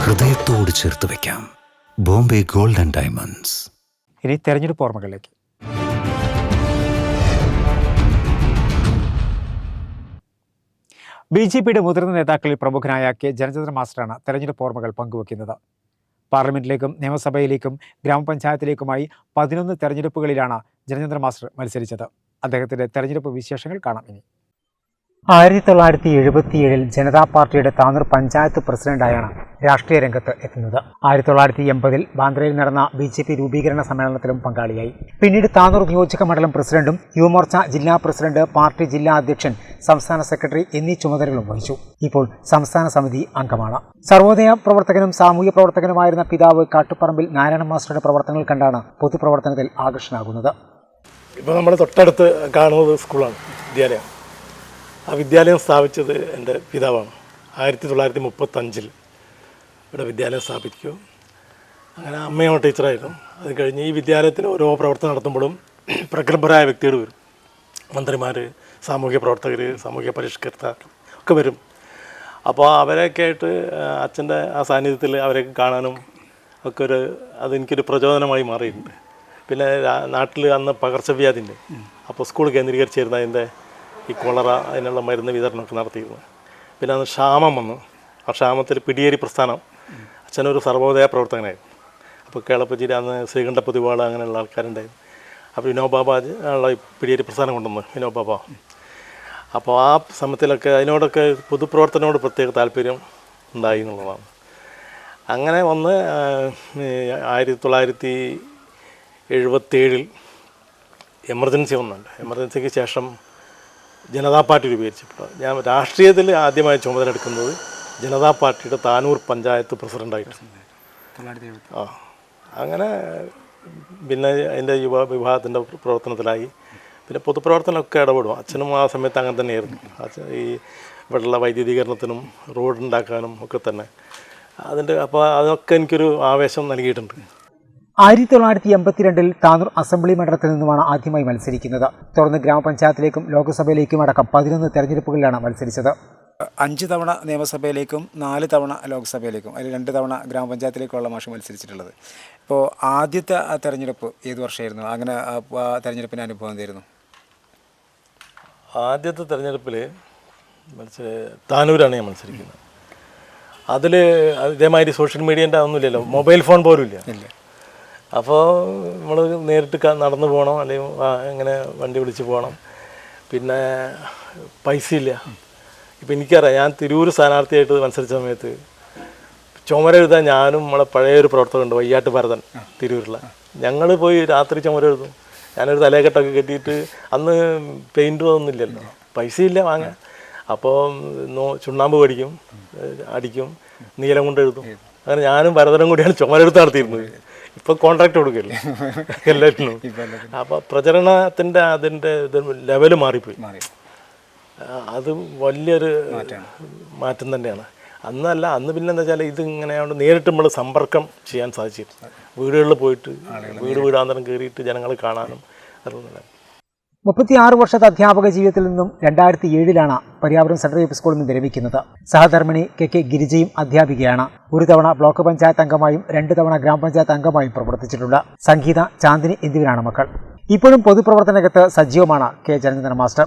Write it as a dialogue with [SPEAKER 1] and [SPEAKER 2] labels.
[SPEAKER 1] ഹൃദയത്തോട് ചേർത്ത് വയ്ക്കാം. Bombay gold and diamonds.
[SPEAKER 2] ഇനി തെരഞ്ഞെടുപ്പ് ഓർമ്മകളിലേക്ക്. BJPയുടെ മുതിർന്ന നേതാക്കളിൽ പ്രമുഖനായ കെ ജനചന്ദ്രൻ മാസ്റ്ററാണ് തെരഞ്ഞെടുപ്പ് ഓർമ്മകൾ പങ്കുവയ്ക്കുന്നത്. പാർലമെന്റിലേക്കും നിയമസഭയിലേക്കും ഗ്രാമപഞ്ചായത്തിലേക്കുമായി 11 തെരഞ്ഞെടുപ്പുകളിലാണ് ജനചന്ദ്രൻ മാസ്റ്റർ മത്സരിച്ചത്. അദ്ദേഹത്തിന്റെ തെരഞ്ഞെടുപ്പ് വിശേഷങ്ങൾ കാണാം ഇനി. 1977 ജനതാ പാർട്ടിയുടെ താനൂർ പഞ്ചായത്ത് പ്രസിഡന്റായാണ് രാഷ്ട്രീയ രംഗത്ത് എത്തുന്നത്. 1980 ബാന്ദ്രയിൽ നടന്ന BJP രൂപീകരണ സമ്മേളനത്തിലും പങ്കാളിയായി. പിന്നീട് താനൂർ നിയോജക മണ്ഡലം പ്രസിഡന്റും യുവമോർച്ച ജില്ലാ പ്രസിഡന്റ്, പാർട്ടി ജില്ലാ അധ്യക്ഷൻ, സംസ്ഥാന സെക്രട്ടറി എന്നീ ചുമതലകളും വഹിച്ചു. ഇപ്പോൾ സംസ്ഥാന സമിതി അംഗമാണ്. സർവോദയ പ്രവർത്തകനും സാമൂഹ്യ പ്രവർത്തകനുമായിരുന്ന പിതാവ് കാട്ടുപറമ്പിൽ നാരായണ മാസ്റ്ററുടെ പ്രവർത്തനങ്ങൾ കണ്ടാണ് പൊതുപ്രവർത്തനത്തിൽ ആകർഷനാകുന്നത്.
[SPEAKER 3] ഇപ്പോൾ നമ്മുടെ തൊട്ടടുത്ത് കാണുന്നത് സ്കൂളാണ്, വിദ്യാലയം. ആ വിദ്യാലയം സ്ഥാപിച്ചത് എൻ്റെ പിതാവാണ്. 1935 ഇവിടെ വിദ്യാലയം സ്ഥാപിച്ചു. അങ്ങനെ അമ്മയോ ടീച്ചറായിരുന്നു. അത് കഴിഞ്ഞ് ഈ വിദ്യാലയത്തിൽ ഓരോ പ്രവർത്തനം നടത്തുമ്പോഴും പ്രഗത്ഭരായ വ്യക്തികൾ വരും. മന്ത്രിമാർ, സാമൂഹ്യ പ്രവർത്തകർ, സാമൂഹ്യ പരിഷ്കർത്താക്കൾ ഒക്കെ വരും. അപ്പോൾ അവരെയൊക്കെ ആയിട്ട് അച്ഛൻ്റെ ആ സാന്നിധ്യത്തിൽ അവരെയൊക്കെ കാണാനും ഒക്കെ അതെനിക്കൊരു പ്രചോദനമായി മാറിയിട്ടുണ്ട്. പിന്നെ നാട്ടിൽ അന്ന് പകർച്ചവ്യാധി ഉണ്ട്. അപ്പോൾ സ്കൂൾ കേന്ദ്രീകരിച്ചിരുന്ന അതിൻ്റെ ഈ കൊളറ, അതിനുള്ള മരുന്ന് വിതരണമൊക്കെ നടത്തിയിരുന്നു. പിന്നെ അന്ന് ക്ഷാമം വന്നു. ആ ക്ഷാമത്തിൽ പിടിയേരി പ്രസ്ഥാനം, അച്ഛനൊരു സർവോദയ പ്രവർത്തകനായിരുന്നു. അപ്പോൾ കേളപ്പച്ചിരി അന്ന് ശ്രീകണ്ഠ പൊതുവാള അങ്ങനെയുള്ള ആൾക്കാരുണ്ടായിരുന്നു. അപ്പോൾ വിനോബാബ ഉള്ള പിടിയേരി പ്രസ്ഥാനം കൊണ്ടുവന്നു, വിനോബാബ. അപ്പോൾ ആ സമയത്തിലൊക്കെ അതിനോടൊക്കെ പൊതുപ്രവർത്തനോട് പ്രത്യേക താല്പര്യം ഉണ്ടായി എന്നുള്ളതാണ്. അങ്ങനെ വന്ന് 1977 എമർജൻസി വന്നുണ്ട്. എമർജൻസിക്ക് ശേഷം ജനതാ പാർട്ടി രൂപീകരിച്ചപ്പോൾ ഞാൻ രാഷ്ട്രീയത്തിൽ ആദ്യമായി ചുമതലയെടുക്കുന്നത് ജനതാ പാർട്ടിയുടെ താനൂർ പഞ്ചായത്ത് പ്രസിഡൻ്റായിട്ടുണ്ട്. അങ്ങനെ പിന്നെ അതിൻ്റെ യുവ വിഭാഗത്തിൻ്റെ പ്രവർത്തനത്തിലായി. പിന്നെ പൊതുപ്രവർത്തനമൊക്കെ ഇടപെടും. അച്ഛനും ആ സമയത്ത് അങ്ങനെ തന്നെയായിരുന്നു. അച്ഛൻ ഈ ഇവിടെയുള്ള വൈദ്യുതീകരണത്തിനും റോഡ് ഉണ്ടാക്കാനും ഒക്കെ തന്നെ അപ്പോൾ അതൊക്കെ എനിക്കൊരു ആവേശം നൽകിയിട്ടുണ്ട്.
[SPEAKER 2] 1982 താനൂർ അസംബ്ലി മണ്ഡലത്തിൽ നിന്നുമാണ് ആദ്യമായി മത്സരിക്കുന്നത്. തുടർന്ന് ഗ്രാമപഞ്ചായത്തിലേക്കും ലോക്സഭയിലേക്കും അടക്കം 11 തെരഞ്ഞെടുപ്പുകളിലാണ് മത്സരിച്ചത്. 5 തവണ നിയമസഭയിലേക്കും 4 തവണ ലോക്സഭയിലേക്കും, അതിൽ 2 തവണ ഗ്രാമപഞ്ചായത്തിലേക്കുള്ള മാഷ് മത്സരിച്ചിട്ടുള്ളത്. ഇപ്പോൾ ആദ്യത്തെ തെരഞ്ഞെടുപ്പ് ഏത് വർഷമായിരുന്നു? അങ്ങനെ തെരഞ്ഞെടുപ്പിൻ്റെ അനുഭവം എന്തായിരുന്നു?
[SPEAKER 3] ആദ്യത്തെ തെരഞ്ഞെടുപ്പിൽ താനൂരാണ് ഞാൻ മത്സരിക്കുന്നത്. അതിൽ ഇതേമാതിരി സോഷ്യൽ മീഡിയൻ്റെ ഒന്നുമില്ലല്ലോ, മൊബൈൽ ഫോൺ പോലും ഇല്ല. അപ്പോൾ നമ്മൾ നേരിട്ട് നടന്നു പോകണം, അല്ലെങ്കിൽ ഇങ്ങനെ വണ്ടി വിളിച്ച് പോകണം. പിന്നെ പൈസ ഇല്ല. ഇപ്പം എനിക്കറിയാം, ഞാൻ തിരൂർ സ്ഥാനാർത്ഥിയായിട്ട് മത്സരിച്ച സമയത്ത് ചുമരെഴുതാൻ ഞാനും നമ്മളെ പഴയൊരു പ്രവർത്തകരുണ്ട്, വയ്യാട്ട് ഭരതൻ, തിരൂരിലുള്ള. ഞങ്ങൾ പോയി രാത്രി ചുമരെഴുതും. ഞാനൊരു തലക്കെട്ടൊക്കെ കെട്ടിയിട്ട്, അന്ന് പെയിൻറ്റും ഒന്നുമില്ലല്ലോ, പൈസ ഇല്ല വാങ്ങാൻ. അപ്പോൾ ചുണ്ണാമ്പ് മേടിക്കും, അടിക്കും, നീലം കൊണ്ട് എഴുതും. അങ്ങനെ ഞാനും ഭരതനും കൂടിയാണ് ചുമരെഴുത്ത് നടത്തിയിരുന്നത്. ഇപ്പോൾ കോൺട്രാക്ട് കൊടുക്കില്ല എല്ലാറ്റിനും. അപ്പോൾ പ്രചരണത്തിൻ്റെ അതിൻ്റെ ലെവല് മാറിപ്പോയി. അത് വലിയൊരു മാറ്റം തന്നെയാണ്. അന്ന് പിന്നെന്താ വെച്ചാൽ ഇതിങ്ങനെയാണ്ട് നേരിട്ട് നമ്മൾ സമ്പർക്കം ചെയ്യാൻ സാധിച്ചിരുന്നു. വീടുകളിൽ പോയിട്ട് വീടാന്തരം കയറിയിട്ട് ജനങ്ങളെ കാണാനും അതുപോലെ.
[SPEAKER 2] 36 വർഷത്തെ അധ്യാപക ജീവിതത്തിൽ നിന്നും 2007 പരിയാപുരം സെൻട്രൽ യു പി സ്കൂളിൽ നിന്ന് വിരമിക്കുന്നത്. സഹധർമ്മിണി KK ഗിരിജയും അധ്യാപികയാണ്. 1 തവണ ബ്ലോക്ക് പഞ്ചായത്ത് അംഗമായും 2 തവണ ഗ്രാമപഞ്ചായത്ത് അംഗമായും പ്രവർത്തിച്ചിട്ടുണ്ട്. സംഗീത, ചാന്ദിനി എന്നിവരാണ് മക്കൾ. ഇപ്പോഴും പൊതുപ്രവർത്തന രംഗത്ത് സജീവമാണ് കെ ജനചന്ദ്രൻ മാസ്റ്റർ.